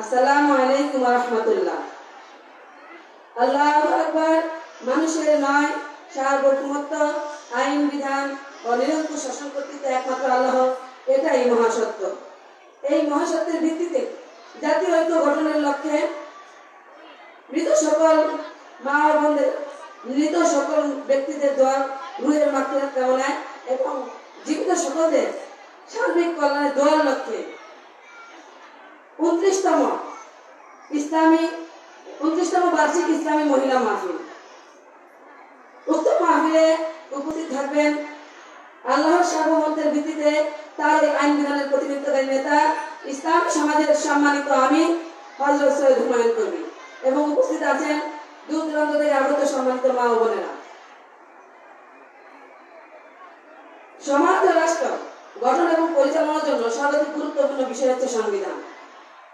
আসসালামু আলাইকুম ওয়া রাহমাতুল্লাহ। আল্লাহু আকবার। মানুষের নয়, সার্বভৌমত্ব, আইন বিধান ও নিরঙ্কুশ শাসন কর্তৃত্ব একমাত্র আল্লাহ, এটাই মহাসত্য। এই মহাসত্যের ভিত্তিতে জাতীয় ঐক্য গঠনের লক্ষ্যে মৃত সকল মা ও বোনদের, মৃত সকল ব্যক্তিদের দোয়া, রুহের মাগফিরাত কামনায় এবং জীবিত সকলদের সার্বিক কল্যাণের দোয়ার লক্ষ্যে 29তম বার্ষিক ইসলামী মহিলা মাহফিল। উক্ত মাহফিলে উপস্থিত থাকবেন আল্লাহর সার্বভৌমত্বের ভিত্তিতে তার আইন বিধানের প্রতিনিধিত্বকারী নেতা, ইসলাম সমাজের সম্মানিত আমির হযরত সৈয়দ হুমায়ুন কবির, এবং উপস্থিত আছেন দূর দূরান্ত থেকে আগত সম্মানিত মা ও বোনেরা। সমাজ ও রাষ্ট্র গঠন এবং পরিচালনার জন্য সর্বাধিক গুরুত্বপূর্ণ বিষয় হচ্ছে সংবিধান।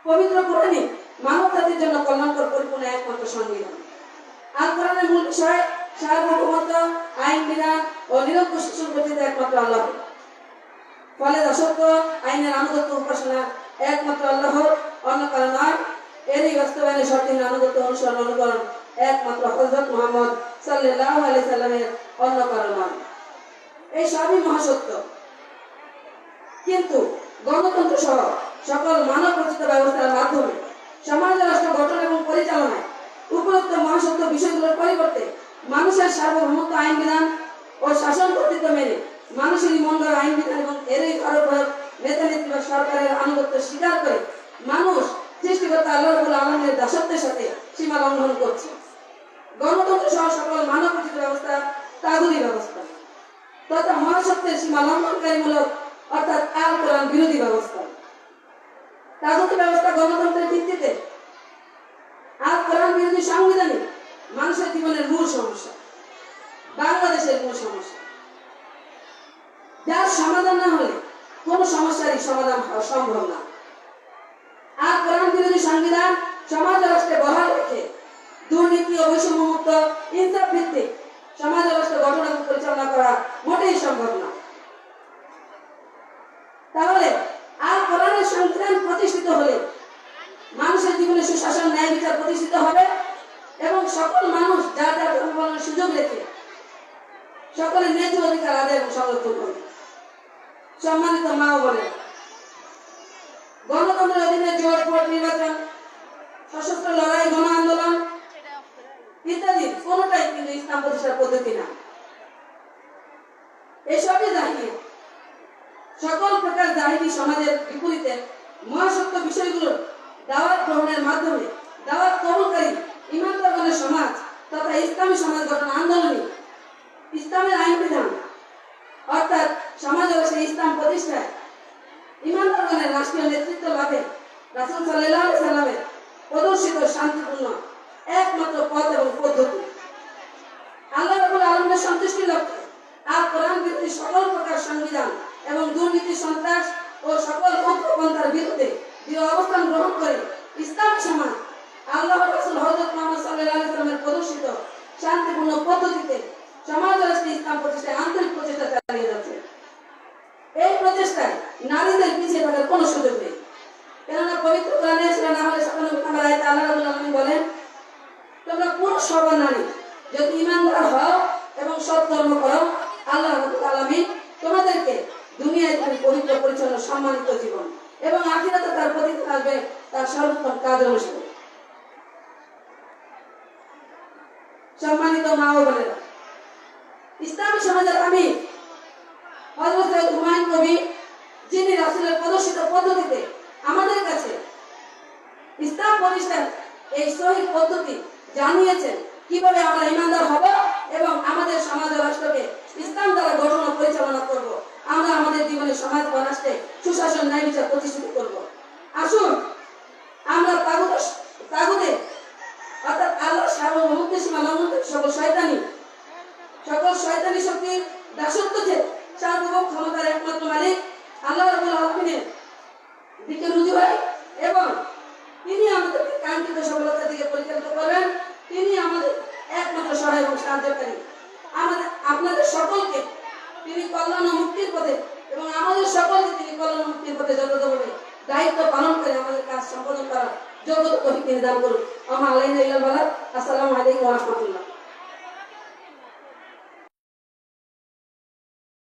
পবিত্র কোরআনে মানব জাতির জন্য কল্যাণকর পরিপূর্ণ একমাত্র সংবিধান। আল কোরআনের মূল বিষয় সার্বভৌমত্ব, আইন বিধান ও নিরঙ্কুশ শাসন কর্তৃত্ব একমাত্র আল্লাহ। ফলে দাসত্ব, আইনের আনুগত্য উপাসনা একমাত্র আল্লাহর, অন্য কারো নয়। এরই বাস্তবায়নে সঠিক আনুগত্য, অনুসরণ, অনুকরণ একমাত্র হযরত মুহাম্মদ সাল্লাল্লাহু আলাইহি সাল্লামের, অন্য কারো নয়। এই সবই মহাসত্য। কিন্তু গণতন্ত্র সহ সকল মানব রচিত ব্যবস্থার মাধ্যমে সমাজ রাষ্ট্র গঠন এবং পরিচালনায় উপরোক্ত মহাসত্য বিষয়গুলোর পরিবর্তে মানুষের সার্বভৌমত্ব, আইন বিধান ও শাসন কর্তৃত্ব মেনে মানুষের মঙ্গল, আইন বিধান এবং এরই আরোপক নেতা নেত্রী বা সরকারের আনুগত্য স্বীকার করে মানুষ সৃষ্টিকর্তা আল্লাহ রাব্বুল আলামিনের দাসত্বের সাথে সীমা লঙ্ঘন করছে। গণতন্ত্র সহ সকল মানব রচিত ব্যবস্থা তাগুতি ব্যবস্থা তথা মহাসত্যের সীমা লঙ্ঘনকারীমূলক, অর্থাৎ আল কোরআন বিরোধী ব্যবস্থা। তাগুতি ব্যবস্থা গণতন্ত্রের ভিত্তিতে আল কোরআন বিরোধী সংবিধানে মানুষের জীবনের মূল সমস্যা, বাংলাদেশের মূল সমস্যা, যার সমাধান না হলে কোনো সমস্যারই সমাধান হওয়া সম্ভব না। আল কোরআন বিরোধী সংবিধান সমাজ রাষ্ট্রে বহাল রেখে দুর্নীতি ও বৈষম্যমুক্ত, ইনসাফ ভিত্তিক সমাজ রাষ্ট্র গঠন এবং পরিচালনা করা মোটেই সম্ভব না। তাহলে আল কোরআনের সংবিধান প্রতিষ্ঠিত হলে মানুষের জীবনে সুশাসন, ন্যায় বিচার প্রতিষ্ঠিত হবে এবং সকল মানুষ যার যার ধর্ম পালনের সুযোগ রেখে সকলের ন্যায্য অধিকার আদায় এবং সংরক্ষণ করবে। সম্মানিত মা ও বোনেরা, গণতন্ত্রের অধীনে জোট, ভোট, নির্বাচন, সশস্ত্র লড়াই, গণ আন্দোলন ইত্যাদি কোনটাই কিন্তু ইসলাম প্রতিষ্ঠার পদ্ধতি না। এসবই জাহিলিয়াত। সকল প্রকার জাহিলি সমাজের বিপরীতে মহাসত্য বিষয়গুলোর দাওয়াত গ্রহণের মাধ্যমে দাওয়াত কবুলকারী ইমানদারগণের সমাজ তথা ইসলামী সমাজ গঠন আন্দোলনে ইসলামের আইন বিধান, অর্থাৎ সমাজ ব্যবস্থায় ইসলাম প্রতিষ্ঠায় ইমানদারগণের রাষ্ট্রীয় নেতৃত্ব লাভে রাসূল সাল্লাল্লাহু আলাইহি সাল্লামের প্রদর্শিত শান্তিপূর্ণ একমাত্র পথ এবং পদ্ধতি। আল্লাহ রাব্বুল আলামিনের সন্তুষ্টির লক্ষ্যে আল কোরআন বিরোধী সকল প্রকার সংবিধান এবং দুর্নীতি, সন্ত্রাস ও সকল উগ্রপন্থার বিরুদ্ধে দৃঢ় অবস্থান গ্রহণ করে ইসলামী সমাজ আল্লাহর রাসূল হযরত মুহাম্মদ সাল্লাল্লাহু আলাইহি সাল্লামের প্রদর্শিত শান্তিপূর্ণ পদ্ধতিতে সমাজ রাষ্ট্রে ইসলাম প্রতিষ্ঠায় আন্তরিক প্রচেষ্টা চালিয়ে যাচ্ছে। এই প্রচেষ্টায় নারীদের পিছিয়ে থাকার কোনো সুযোগ নেই। কেননা পবিত্র কোরআনে সূরা নাহলের 57 নম্বর আয়াতে আল্লাহ রাব্বুল আলামিন বলেন, তোমরা পুরুষ সর্ব নারী যদি ঈমানদার হও এবং সৎ কর্ম করো, আল্লাহ রাব্বুল আলামিন তোমাদেরকে দুনিয়ায় পবিত্র, পরিচ্ছন্ন, সম্মানিত জীবন এবং আখিরাতে তার প্রতিদান আসবে তার সর্বোত্তম কাজ অনুসারে। সম্মানিত মা ও বোনেরা, ইসলামী সমাজের আমির হযরত সৈয়দ হুমায়ুন কবির, যিনি রাসূলের প্রদর্শিত পদ্ধতিতে আমাদের কাছে ইসলাম প্রতিষ্ঠার এই সহিহ পদ্ধতি জানিয়েছেন, কিভাবে আমরা ঈমানদার হব এবং আমাদের সমাজ ও রাষ্ট্রকে ইসলাম দ্বারা গঠন ও পরিচালনা করব, আমরা আমাদের জীবনে সমাজ বা রাষ্ট্রে সুশাসন, ন্যায় বিচার প্রতিষ্ঠিত করব। আসুন আমরা তাগুতে অর্থাৎ আল্লাহর সার্বভৌমত্বের সীমা লঙ্ঘন সকল শয়তানি শক্তির দাসত্ব যে সার্বভৌম ক্ষমতার একমাত্র মালিক আল্লাহ রাব্বুল আলামিনের দিকে রুজু হয় এবং তিনি আমাদেরকে কাঙ্ক্ষিত সফলতার দিকে পরিচালিত করবেন। তিনি আমাদের একমাত্র সহায় এবং সাহায্যকারী। আপনাদের সকলকে তিনি কল্যাণ ও মুক্তির পথে এবং আমাদের সকলকে তিনি কল্যাণ ও মুক্তির পথে যথাযথভাবে দায়িত্ব পালন করে আমাদের কাজ সম্পাদন করার যোগ্যতা তৌফিক তিনি দান করুন। আমা আলাইনা ইল্লাল বালাগ। আসসালামু আলাইকুম ওয়া রাহমাতুল্লাহ।